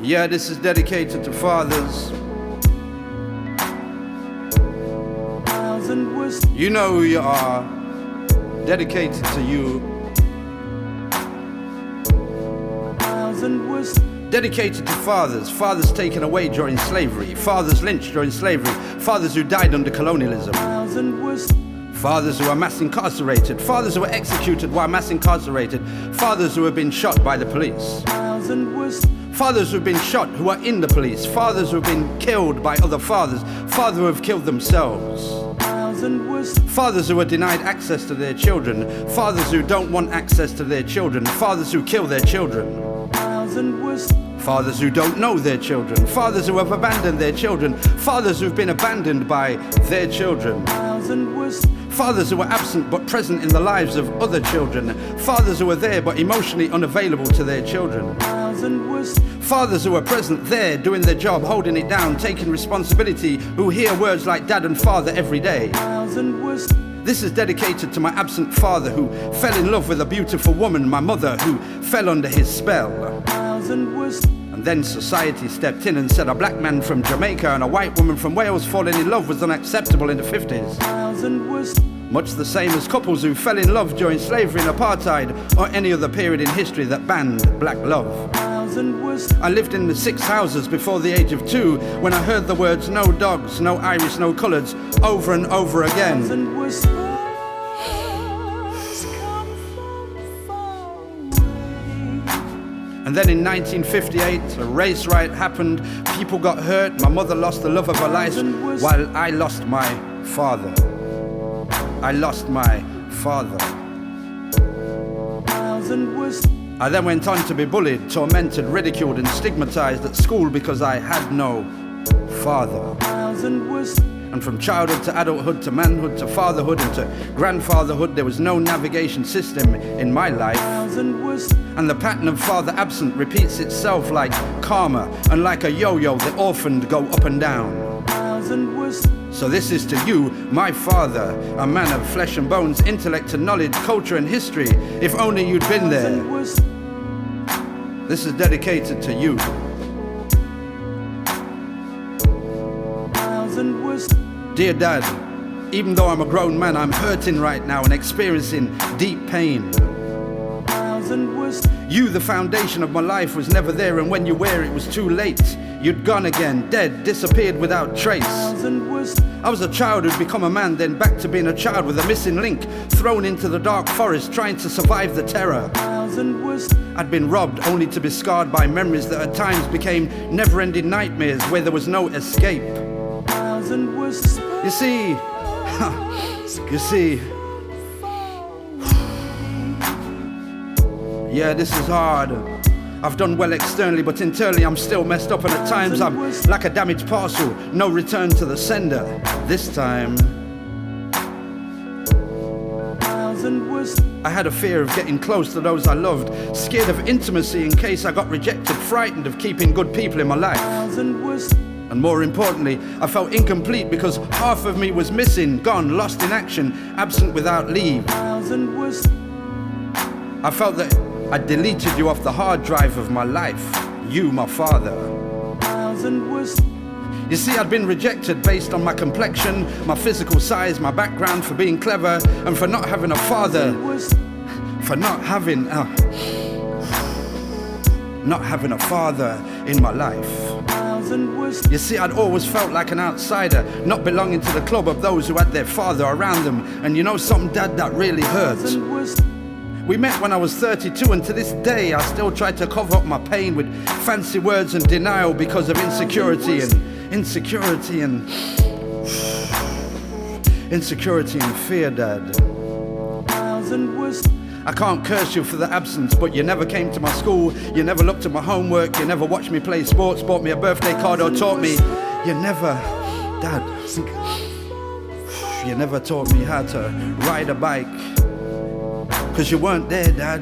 Yeah, this is dedicated to fathers. You know who you are. Dedicated to you. Dedicated to fathers. Fathers taken away during slavery. Fathers lynched during slavery. Fathers who died under colonialism. Fathers who are mass incarcerated. Fathers who were executed while mass incarcerated. Fathers who have been shot by the police. Fathers who have been shot who are in the police. Fathers who have been killed by other fathers. Fathers who have killed themselves. Fathers who are denied access to their children. Fathers who don't want access to their children. Fathers who kill their children. Fathers who don't know their children. Fathers who have abandoned their children. Fathers who have been abandoned by their children. Fathers who are absent but present in the lives of other children. Fathers who are there but emotionally unavailable to their children. Fathers who are present there, doing their job, holding it down, taking responsibility, who hear words like dad and father every day. This is dedicated to my absent father who fell in love with a beautiful woman, my mother, who fell under his spell. And then society stepped in and said a black man from Jamaica and a white woman from Wales falling in love was unacceptable in the 50s. Much the same as couples who fell in love during slavery and apartheid or any other period in history that banned black love. I lived in the 6 houses before the age of 2 when I heard the words no dogs, no Irish, no colours over and over again. And then in 1958, a race riot happened, people got hurt, my mother lost the love of her life, while I lost my father. I lost my father. I then went on to be bullied, tormented, ridiculed and stigmatized at school because I had no father. And from childhood to adulthood to manhood to fatherhood and to grandfatherhood, there was no navigation system in my life. And the pattern of father absent repeats itself like karma, and like a yo-yo, the orphaned go up and down. So this is to you, my father, a man of flesh and bones, intellect and knowledge, culture and history. If only you'd been there. This is dedicated to you. Dear Dad, even though I'm a grown man, I'm hurting right now and experiencing deep pain. You, the foundation of my life, was never there, and when you were, it was too late. You'd gone again, dead, disappeared without trace. I was a child who'd become a man, then back to being a child with a missing link, thrown into the dark forest, trying to survive the terror. I'd been robbed, only to be scarred by memories that at times became never-ending nightmares where there was no escape. You see, yeah, this is hard. I've done well externally, but internally I'm still messed up, and at times I'm like a damaged parcel, no return to the sender. This time, I had a fear of getting close to those I loved, scared of intimacy in case I got rejected, frightened of keeping good people in my life. And more importantly, I felt incomplete because half of me was missing, gone, lost in action, absent without leave. I felt that I deleted you off the hard drive of my life, you, my father. You see, I'd been rejected based on my complexion, my physical size, my background, for being clever, and for not having a father, for not having a father in my life. You see, I'd always felt like an outsider, not belonging to the club of those who had their father around them. And you know something, Dad, that really hurt? We met when I was 32, and to this day I still try to cover up my pain with fancy words and denial because of insecurity and fear, Dad. I can't curse you for the absence, but you never came to my school, you never looked at my homework, you never watched me play sports, bought me a birthday card or taught me. You never, Dad, you never taught me how to ride a bike. Cause you weren't there, Dad,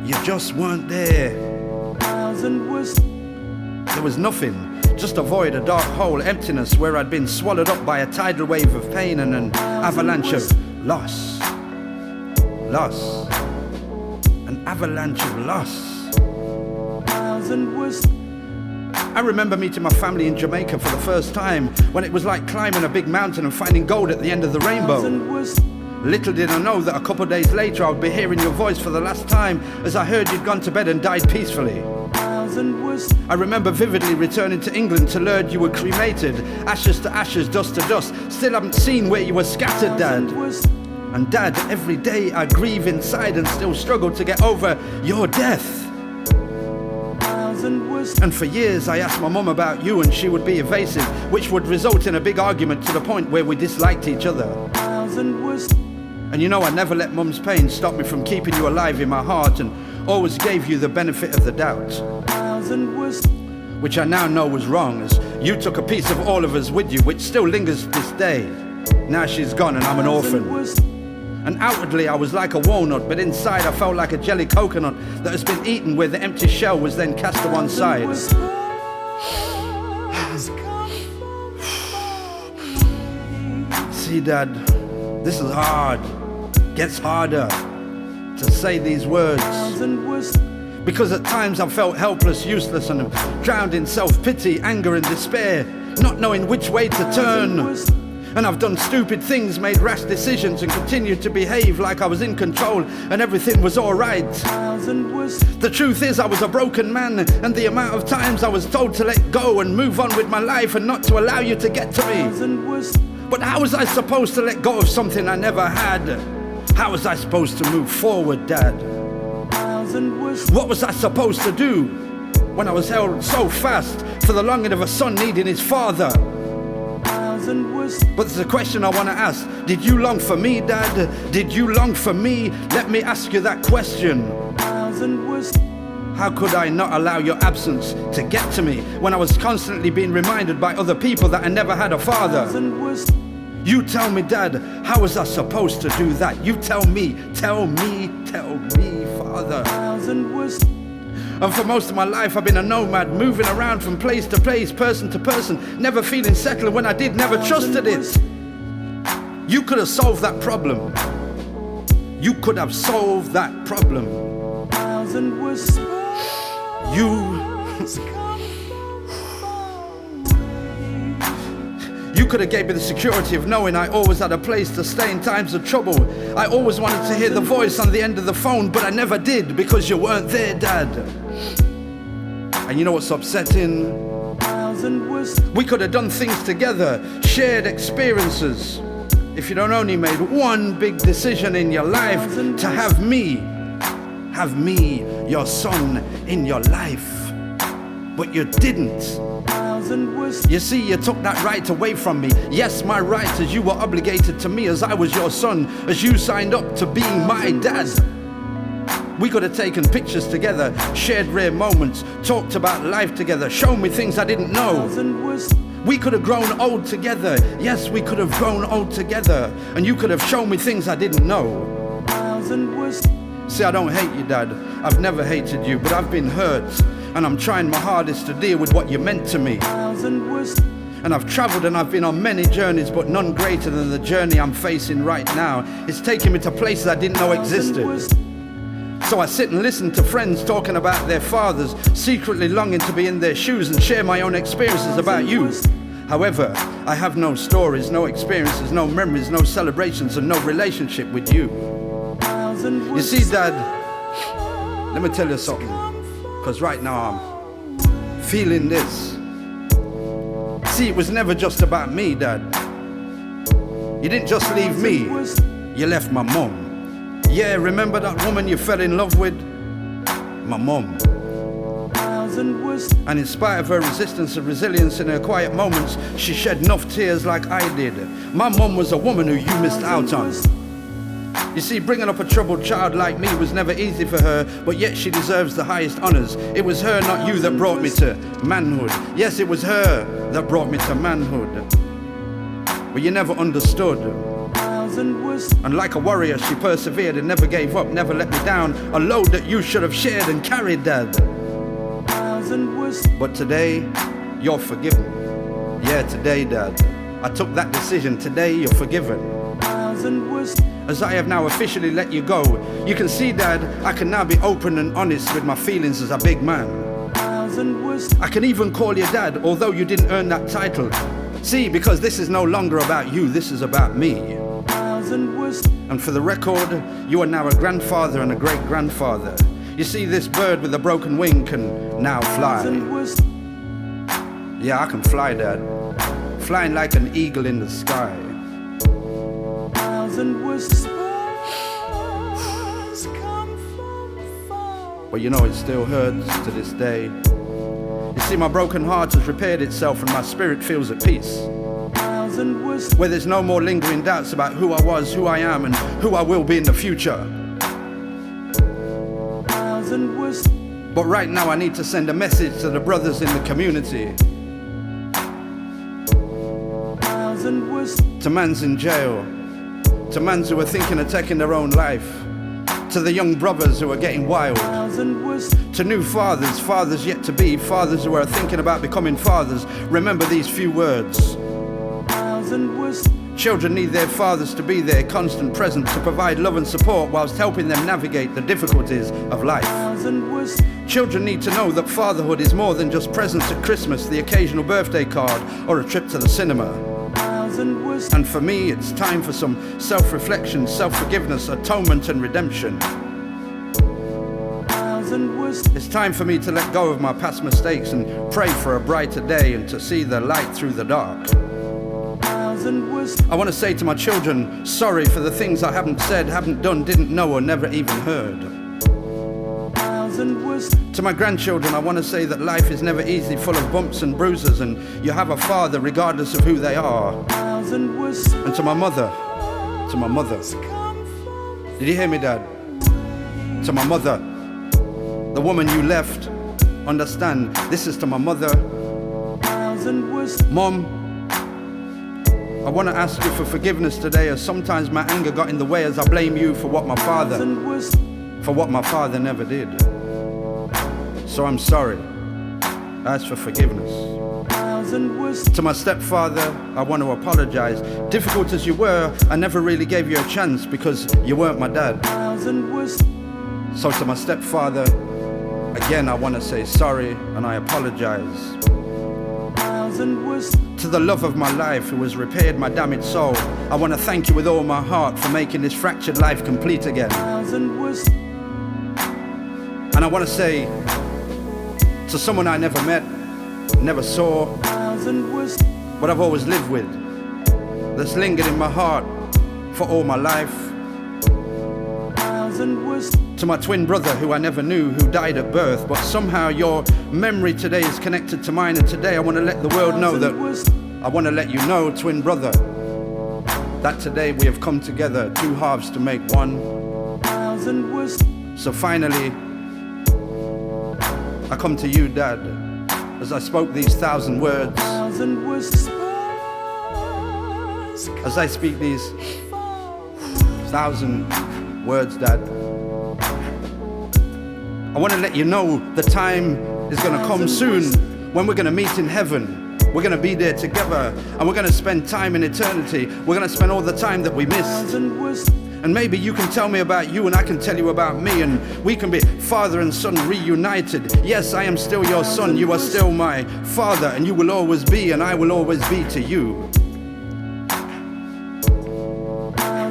you just weren't there. There was nothing, just a void, a dark hole, emptiness where I'd been swallowed up by a tidal wave of pain and an avalanche of loss. An avalanche of loss. I remember meeting my family in Jamaica for the first time, when it was like climbing a big mountain and finding gold at the end of the rainbow. Little did I know that a couple of days later I would be hearing your voice for the last time, as I heard you'd gone to bed and died peacefully. I remember vividly returning to England to learn you were cremated, ashes to ashes, dust to dust. Still haven't seen where you were scattered, Dad. And Dad, every day I grieve inside and still struggle to get over your death. And for years I asked my mum about you and she would be evasive, which would result in a big argument to the point where we disliked each other. And you know, I never let mum's pain stop me from keeping you alive in my heart, and always gave you the benefit of the doubt, which I now know was wrong, as you took a piece of all of us with you, which still lingers to this day. Now she's gone and I'm an orphan. And outwardly I was like a walnut, but inside I felt like a jelly coconut that has been eaten, where the empty shell was then cast to one side. See, Dad, this is hard. Gets harder to say these words, because at times I've felt helpless, useless, and drowned in self-pity, anger and despair, not knowing which way to turn. And I've done stupid things, made rash decisions, and continued to behave like I was in control and everything was alright. The truth is I was a broken man, and the amount of times I was told to let go and move on with my life and not to allow you to get to me. But how was I supposed to let go of something I never had? How was I supposed to move forward, Dad? What was I supposed to do when I was held so fast for the longing of a son needing his father? But there's a question I want to ask. Did you long for me, Dad? Did you long for me? Let me ask you that question. How could I not allow your absence to get to me when I was constantly being reminded by other people that I never had a father? You tell me, Dad, how was I supposed to do that? You tell me, Father. And for most of my life I've been a nomad, moving around from place to place, person to person, never feeling settled when I did, never trusted it. You could have solved that problem. You could have solved that problem. You could have gave me the security of knowing I always had a place to stay in times of trouble. I always wanted to hear the voice on the end of the phone, but I never did because you weren't there, Dad. And you know what's upsetting? We could have done things together, shared experiences. If you'd only made one big decision in your life to have me, your son, in your life. But you didn't. You see, you took that right away from me. Yes, my right, as you were obligated to me as I was your son, as you signed up to being my dad. We could have taken pictures together, shared rare moments, talked about life together, shown me things I didn't know. We could have grown old together. Yes, we could have grown old together. And you could have shown me things I didn't know. See, I don't hate you, Dad. I've never hated you, but I've been hurt. And I'm trying my hardest to deal with what you meant to me. And I've travelled and I've been on many journeys, but none greater than the journey I'm facing right now. It's taken me to places I didn't know existed. So I sit and listen to friends talking about their fathers, secretly longing to be in their shoes and share my own experiences about you. However, I have no stories, no experiences, no memories, no celebrations, and no relationship with you. You see, Dad, let me tell you something, because right now I'm feeling this. See, it was never just about me, Dad. You didn't just leave me, you left my mum. Yeah, remember that woman you fell in love with? My mum. And in spite of her resistance and resilience in her quiet moments, she shed enough tears like I did. My mum was a woman who you missed out on. You see, bringing up a troubled child like me was never easy for her, but yet she deserves the highest honors. It was her, not you, that brought me to manhood. Yes, it was her that brought me to manhood. But you never understood. And like a warrior, she persevered and never gave up, never let me down. A load that you should have shared and carried, Dad. But today, you're forgiven. Yeah, today, Dad. I took that decision. Today, you're forgiven. As I have now officially let you go, you can see, Dad, I can now be open and honest with my feelings as a big man. I can even call you dad, although you didn't earn that title. See, because this is no longer about you, this is about me. And for the record, you are now a grandfather and a great-grandfather. You see, this bird with a broken wing can now fly. Yeah, I can fly, Dad. Flying like an eagle in the sky. But you know, it still hurts to this day. You see, my broken heart has repaired itself and my spirit feels at peace. Where there's no more lingering doubts about who I was, who I am, and who I will be in the future. But right now I need to send a message to the brothers in the community. To mans in jail, to mans who are thinking of taking their own life, to the young brothers who are getting wild, to new fathers, fathers yet to be, fathers who are thinking about becoming fathers. Remember these few words. Children need their fathers to be there, constant present, to provide love and support whilst helping them navigate the difficulties of life. Children need to know that fatherhood is more than just presents at Christmas, the occasional birthday card, or a trip to the cinema. And for me, it's time for some self-reflection, self-forgiveness, atonement and redemption. It's time for me to let go of my past mistakes and pray for a brighter day and to see the light through the dark. I want to say to my children, sorry for the things I haven't said, haven't done, didn't know, or never even heard. To my grandchildren, I want to say that life is never easy, full of bumps and bruises, and you have a father regardless of who they are. And to my mother, did you hear me, Dad? To my mother, the woman you left, understand, this is to my mother. Mom, I want to ask you for forgiveness today, as sometimes my anger got in the way as I blame you for what my father never did. So I'm sorry. I ask for forgiveness. To my stepfather, I want to apologize. Difficult as you were, I never really gave you a chance because you weren't my dad. So to my stepfather, again I want to say sorry and I apologize. To the love of my life who has repaired my damaged soul, I want to thank you with all my heart for making this fractured life complete again. And I want to say to someone I never met, never saw, but I've always lived with, that's lingered in my heart for all my life. To my twin brother who I never knew, who died at birth, but somehow your memory today is connected to mine, and today I want to let the world know that, I want to let you know, twin brother, that today we have come together, two halves to make one. So finally, I come to you, Dad, as I spoke these 1,000 words, as I speak these 1,000 words, Dad, I want to let you know the time is going to come soon when we're going to meet in heaven. We're going to be there together and we're going to spend time in eternity. We're going to spend all the time that we missed. And maybe you can tell me about you and I can tell you about me, and we can be father and son reunited. Yes, I am still your son, you are still my father, and you will always be, and I will always be to you.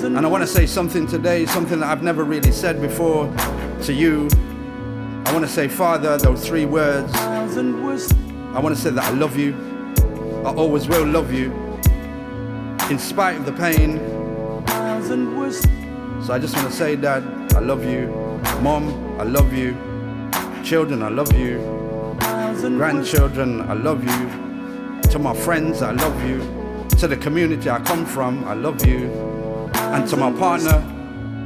And I want to say something today, something that I've never really said before to you. I want to say, Father, those 3 words. I want to say that I love you. I always will love you, in spite of the pain. So I just want to say, Dad, I love you. Mom, I love you. Children, I love you. Grandchildren, I love you. To my friends, I love you. To the community I come from, I love you. And to my partner,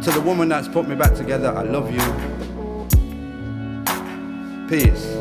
to the woman that's put me back together, I love you. Peace.